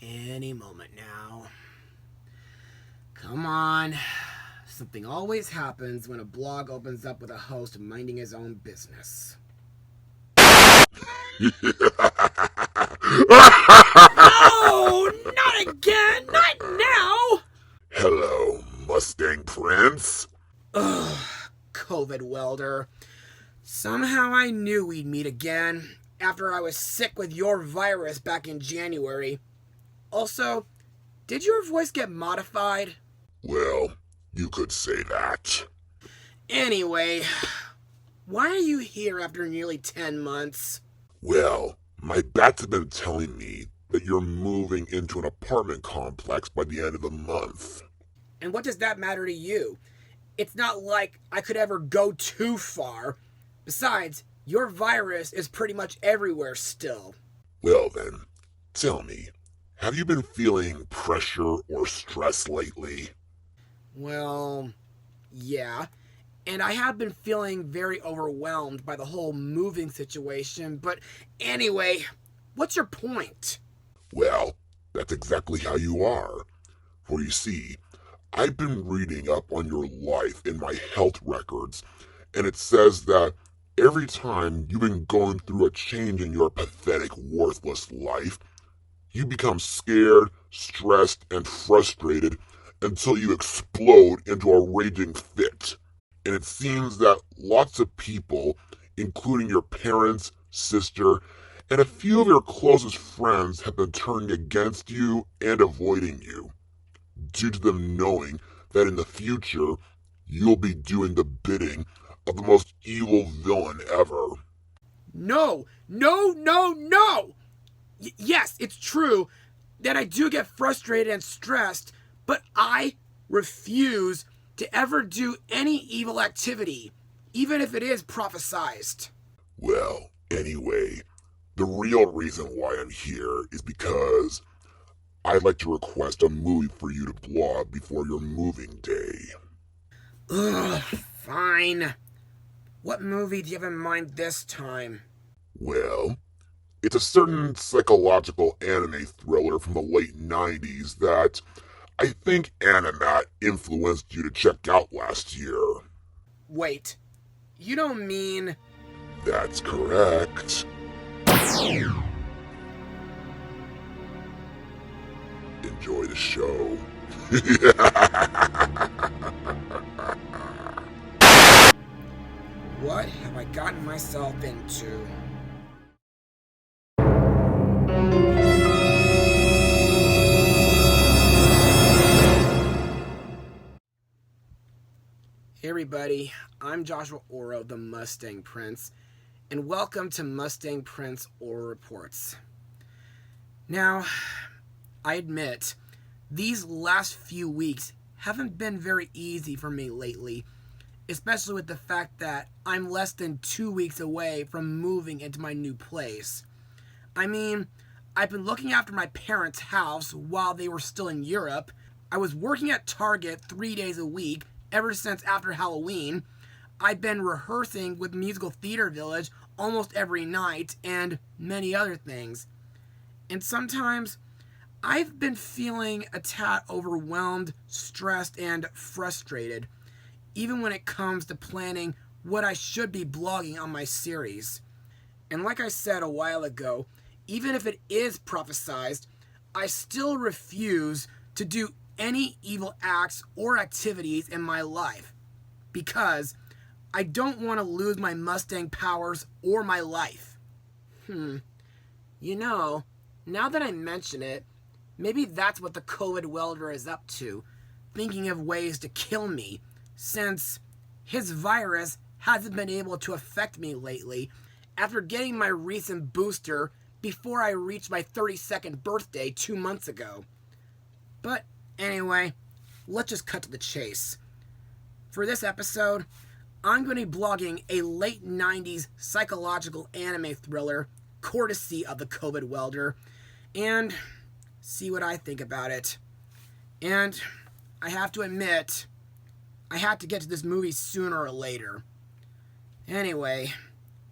Any moment now. Come on. Something always happens when a blog opens up with a host minding his own business. No! Not again! Not now! Hello, Mustang Prince. Ugh, Covid Welder. Somehow I knew we'd meet again after I was sick with your virus back in January. Also, did your voice get modified? Well, you could say that. Anyway, why are you here after nearly 10 months? Well, my bats have been telling me that you're moving into an apartment complex by the end of the month. And what does that matter to you? It's not like I could ever go too far. Besides, your virus is pretty much everywhere still. Well then, tell me, have you been feeling pressure or stress lately? Well, yeah. And I have been feeling very overwhelmed by the whole moving situation. But anyway, what's your point? Well, that's exactly how you are. For you see, I've been reading up on your life in my health records, and it says that every time you've been going through a change in your pathetic, worthless life, you become scared, stressed, and frustrated until you explode into a raging fit. And it seems that lots of people, including your parents, sister, and a few of your closest friends have been turning against you and avoiding you, due to them knowing that in the future, you'll be doing the bidding of the most evil villain ever. No! Yes, it's true that I do get frustrated and stressed, but I refuse to ever do any evil activity, even if it is prophesized. Well, anyway, the real reason why I'm here is because I'd like to request a movie for you to blog before your moving day. Ugh, fine. What movie do you have in mind this time? Well, it's a certain psychological anime thriller from the late 90s that I think Animat influenced you to check out last year. Wait, you don't mean... That's correct. Enjoy the show. What have I gotten myself into? Hey everybody, I'm Joshua Orro, the Mustang Prince, and welcome to Mustang Prince Orro Reports. Now, I admit, these last few weeks haven't been very easy for me lately, especially with the fact that I'm less than 2 weeks away from moving into my new place. I mean, I've been looking after my parents' house while they were still in Europe. I was working at Target 3 days a week ever since after Halloween. I've been rehearsing with Musical Theater Village almost every night, and many other things. And sometimes I've been feeling a tad overwhelmed, stressed, and frustrated, even when it comes to planning what I should be blogging on my series. And like I said a while ago, even if it is prophesized, I still refuse to do any evil acts or activities in my life, because I don't want to lose my Mustang powers or my life. You know, now that I mention it, maybe that's what the COVID Welder is up to, thinking of ways to kill me, since his virus hasn't been able to affect me lately after getting my recent booster before I reached my 32nd birthday 2 months ago. But anyway, let's just cut to the chase. For this episode, I'm going to be blogging a late 90s psychological anime thriller courtesy of the COVID Welder, and see what I think about it. And I have to admit, I had to get to this movie sooner or later. Anyway,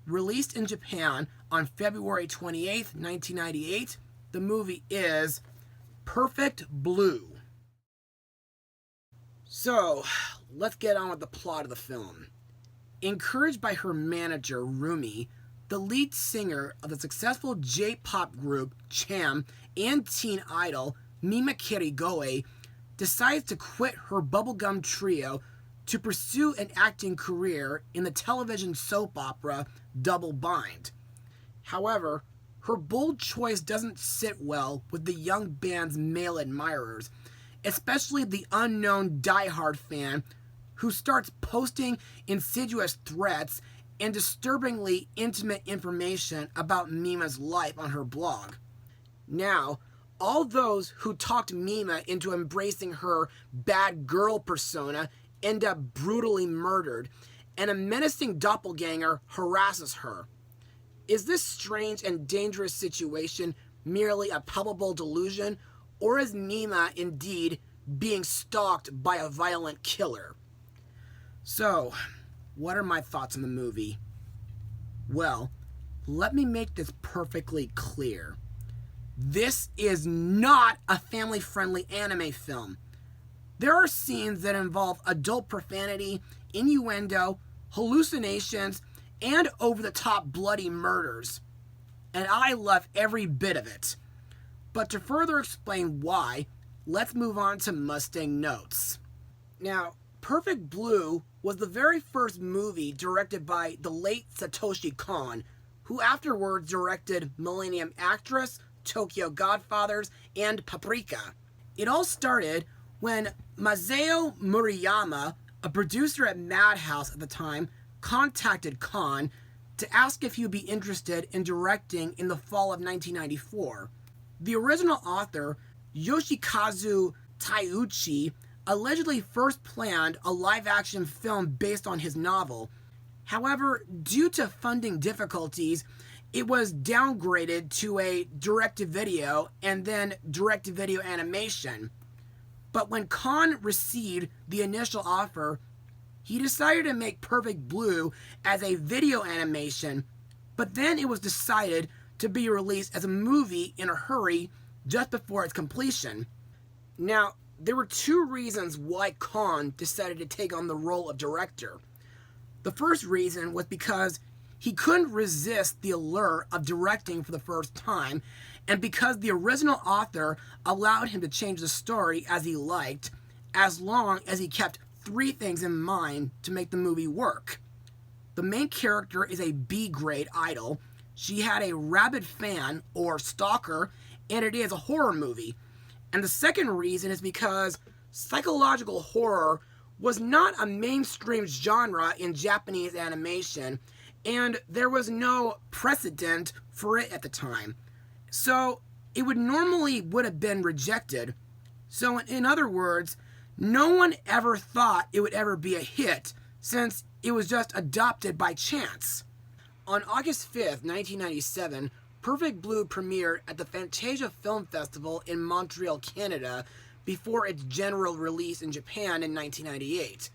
released in Japan on February 28th, 1998, the movie is Perfect Blue. So, let's get on with the plot of the film. Encouraged by her manager, Rumi, the lead singer of the successful J-pop group Cham and teen idol Mima Kirigoe decides to quit her bubblegum trio to pursue an acting career in the television soap opera Double Bind. However, her bold choice doesn't sit well with the young band's male admirers, especially the unknown diehard fan who starts posting insidious threats and disturbingly intimate information about Mima's life on her blog. Now, all those who talked Mima into embracing her bad girl persona end up brutally murdered, and a menacing doppelganger harasses her. Is this strange and dangerous situation merely a palpable delusion, or is Mima indeed being stalked by a violent killer? So, what are my thoughts on the movie? Well, let me make this perfectly clear. This is not a family-friendly anime film. There are scenes that involve adult profanity, innuendo, hallucinations, and over-the-top bloody murders. And I love every bit of it. But to further explain why, let's move on to Mustang notes. Now, Perfect Blue was the very first movie directed by the late Satoshi Kon, who afterwards directed Millennium Actress, Tokyo Godfathers, and Paprika. It all started when Masao Murayama, a producer at Madhouse at the time, contacted Kon to ask if he would be interested in directing in the fall of 1994. The original author, Yoshikazu Taiuchi, allegedly first planned a live-action film based on his novel. However, due to funding difficulties, it was downgraded to a direct-to-video and then direct-to-video animation. But when Kon received the initial offer, he decided to make Perfect Blue as a video animation, but then it was decided to be released as a movie in a hurry just before its completion. Now, there were two reasons why Kon decided to take on the role of director. The first reason was because he couldn't resist the allure of directing for the first time, and because the original author allowed him to change the story as he liked, as long as he kept three things in mind to make the movie work. The main character is a B-grade idol, she had a rabid fan, or stalker, and it is a horror movie. And the second reason is because psychological horror was not a mainstream genre in Japanese animation, and there was no precedent for it at the time. So it would have been rejected. So in other words, no one ever thought it would ever be a hit, since it was just adopted by chance. On August 5th, 1997, Perfect Blue premiered at the Fantasia Film Festival in Montreal, Canada, before its general release in Japan in 1998.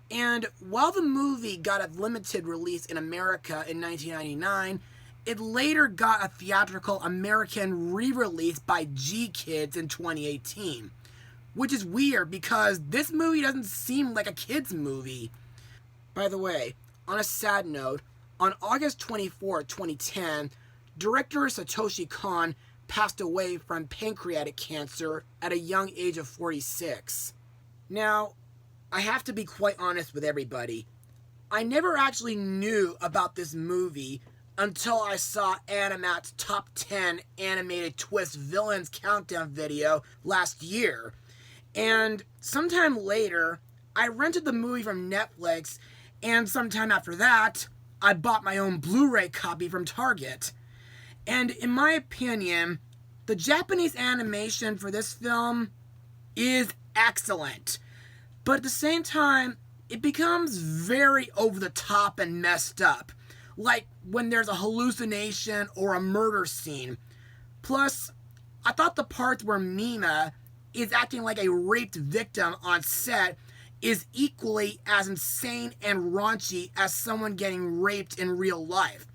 And while the movie got a limited release in America in 1999, it later got a theatrical American re-release by G-Kids in 2018. Which is weird because this movie doesn't seem like a kid's movie. By the way, on a sad note, on August 24, 2010, director Satoshi Kon passed away from pancreatic cancer at a young age of 46. Now, I have to be quite honest with everybody. I never actually knew about this movie until I saw Animat's Top 10 Animated Twist Villains Countdown video last year. And sometime later, I rented the movie from Netflix, and sometime after that, I bought my own Blu-ray copy from Target. And in my opinion, the Japanese animation for this film is excellent. But at the same time, it becomes very over the top and messed up. Like when there's a hallucination or a murder scene. Plus, I thought the parts where Mima is acting like a raped victim on set is equally as insane and raunchy as someone getting raped in real life.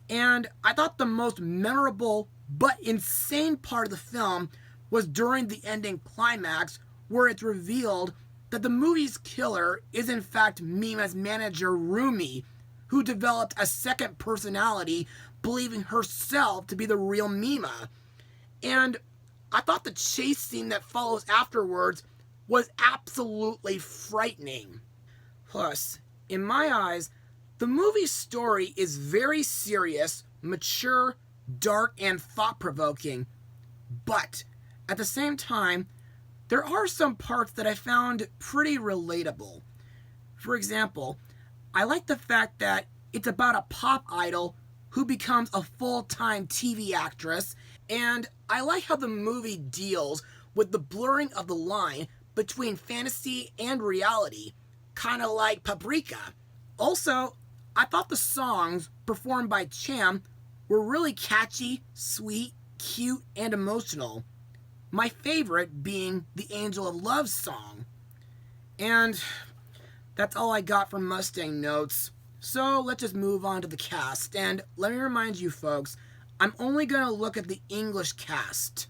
And I thought the most memorable but insane part of the film was during the ending climax, where it's revealed that the movie's killer is in fact Mima's manager Rumi, who developed a second personality, believing herself to be the real Mima. And I thought the chase scene that follows afterwards was absolutely frightening. Plus, in my eyes, the movie's story is very serious, mature, dark, and thought-provoking. But, at the same time, there are some parts that I found pretty relatable. For example, I like the fact that it's about a pop idol who becomes a full-time TV actress, and I like how the movie deals with the blurring of the line between fantasy and reality, kind of like Paprika. Also, I thought the songs performed by Cham were really catchy, sweet, cute, and emotional. My favorite being the Angel of Love song. And that's all I got from Mustang Notes. So let's just move on to the cast. And let me remind you folks, I'm only going to look at the English cast.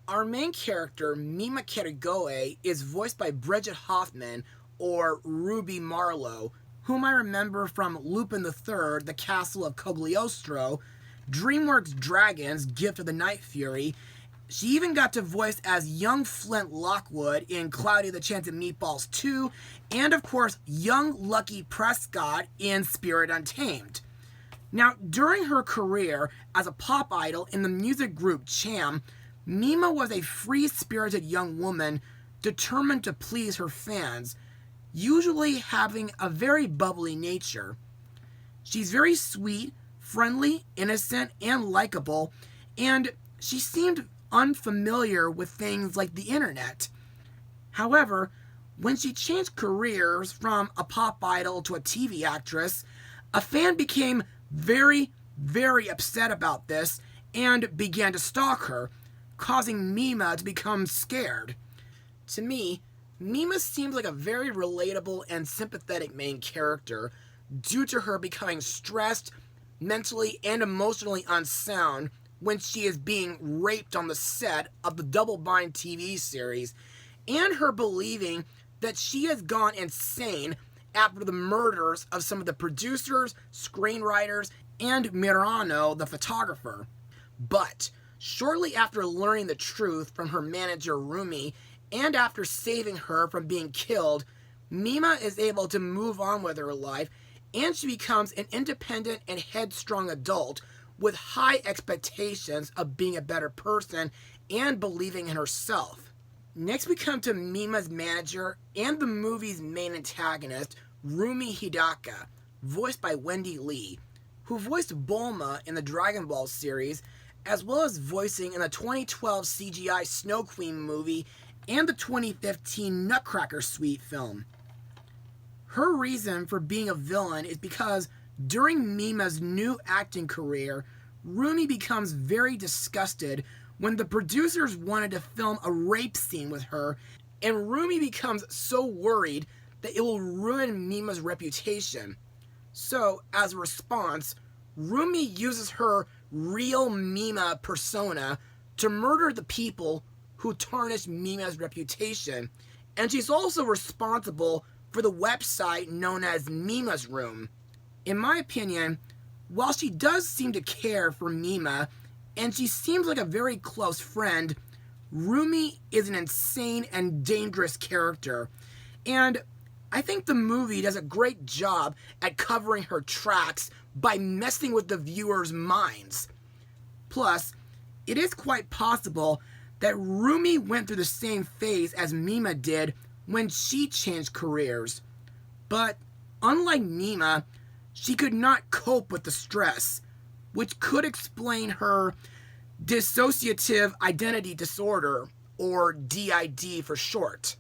Our main character, Mima Kerigoe, is voiced by Bridget Hoffman, or Ruby Marlowe, whom I remember from Lupin III, The Castle of Cogliostro, DreamWorks' Dragons, Gift of the Night Fury. She even got to voice as young Flint Lockwood in Cloudy the Chance of Meatballs 2, and of course, young Lucky Prescott in Spirit Untamed. Now, during her career as a pop idol in the music group Cham, Mima was a free-spirited young woman determined to please her fans, usually having a very bubbly nature. She's very sweet, friendly, innocent, and likable, and she seemed unfamiliar with things like the internet. However, when she changed careers from a pop idol to a TV actress, a fan became very, very upset about this and began to stalk her, causing Mima to become scared. To me, Mima seems like a very relatable and sympathetic main character due to her becoming stressed, mentally and emotionally unsound when she is being raped on the set of the Double Bind TV series, and her believing that she has gone insane after the murders of some of the producers, screenwriters, and Mirano, the photographer. But shortly after learning the truth from her manager Rumi, and after saving her from being killed, Mima is able to move on with her life, and she becomes an independent and headstrong adult with high expectations of being a better person and believing in herself. Next we come to Mima's manager and the movie's main antagonist, Rumi Hidaka, voiced by Wendy Lee, who voiced Bulma in the Dragon Ball series, as well as voicing in the 2012 CGI Snow Queen movie and the 2015 Nutcracker Suite film. Her reason for being a villain is because during Mima's new acting career, Rumi becomes very disgusted when the producers wanted to film a rape scene with her, and Rumi becomes so worried that it will ruin Mima's reputation. So, as a response, Rumi uses her real Mima persona to murder the people who tarnish Mima's reputation, and she's also responsible for the website known as Mima's Room. In my opinion, while she does seem to care for Mima, and she seems like a very close friend, Rumi is an insane and dangerous character, and I think the movie does a great job at covering her tracks by messing with the viewers' minds. Plus, it is quite possible that Rumi went through the same phase as Mima did when she changed careers. But unlike Mima, she could not cope with the stress, which could explain her dissociative identity disorder, or DID for short.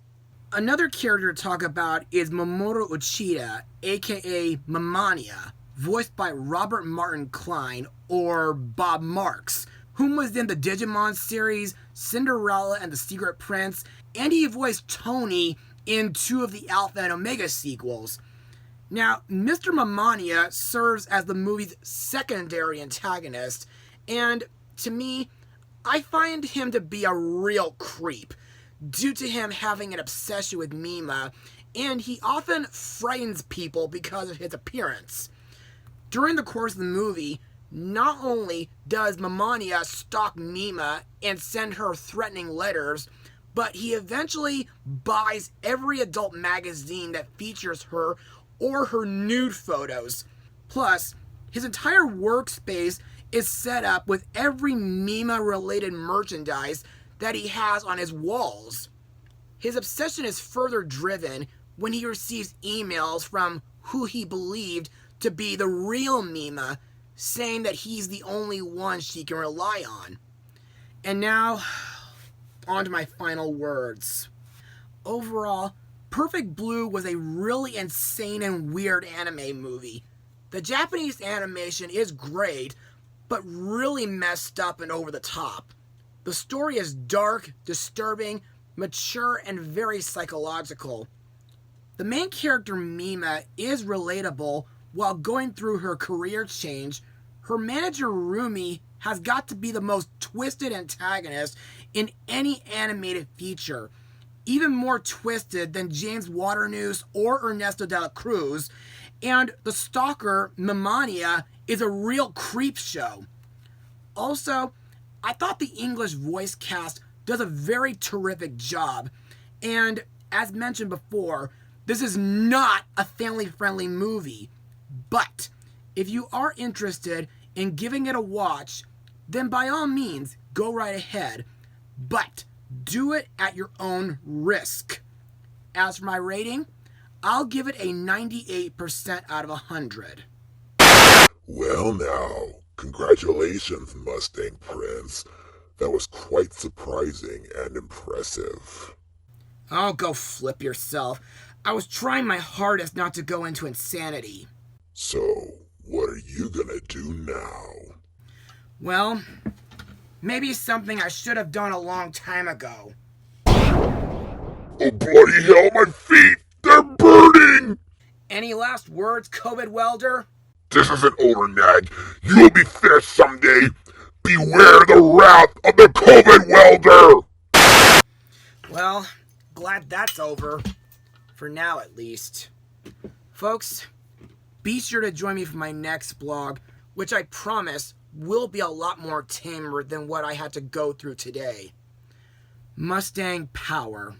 Another character to talk about is Mamoru Uchida, aka Me-Mania, voiced by Robert Martin Klein, or Bob Marks, whom was in the Digimon series, Cinderella and the Secret Prince, and he voiced Tony in 2 of the Alpha and Omega sequels. Now, Mr. Me-Mania serves as the movie's secondary antagonist, and to me, I find him to be a real creep, due to him having an obsession with Mima, and he often frightens people because of his appearance. During the course of the movie, not only does Me-Mania stalk Mima and send her threatening letters, but he eventually buys every adult magazine that features her or her nude photos. Plus, his entire workspace is set up with every Mima-related merchandise that he has on his walls. His obsession is further driven when he receives emails from who he believed to be the real Mima, saying that he's the only one she can rely on. And now, on to my final words. Overall, Perfect Blue was a really insane and weird anime movie. The Japanese animation is great, but really messed up and over the top. The story is dark, disturbing, mature, and very psychological. The main character Mima is relatable while going through her career change. Her manager Rumi has got to be the most twisted antagonist in any animated feature, even more twisted than James Waternoose or Ernesto de la Cruz, and the stalker Me-Mania is a real creep show. Also, I thought the English voice cast does a very terrific job, and as mentioned before, this is not a family-friendly movie, but if you are interested in giving it a watch, then by all means, go right ahead, but do it at your own risk. As for my rating, I'll give it a 98% out of 100. Well now, congratulations, Mustang Prince. That was quite surprising and impressive. Oh, go flip yourself. I was trying my hardest not to go into insanity. So, what are you gonna do now? Well, maybe something I should have done a long time ago. Oh bloody hell, my feet! They're burning! Any last words, Covid Welder? This isn't over, Nag. You'll be finished someday. Beware the wrath of the Covid Welder! Well, glad that's over. For now, at least. Folks, be sure to join me for my next blog, which I promise will be a lot more tamer than what I had to go through today. Mustang Power.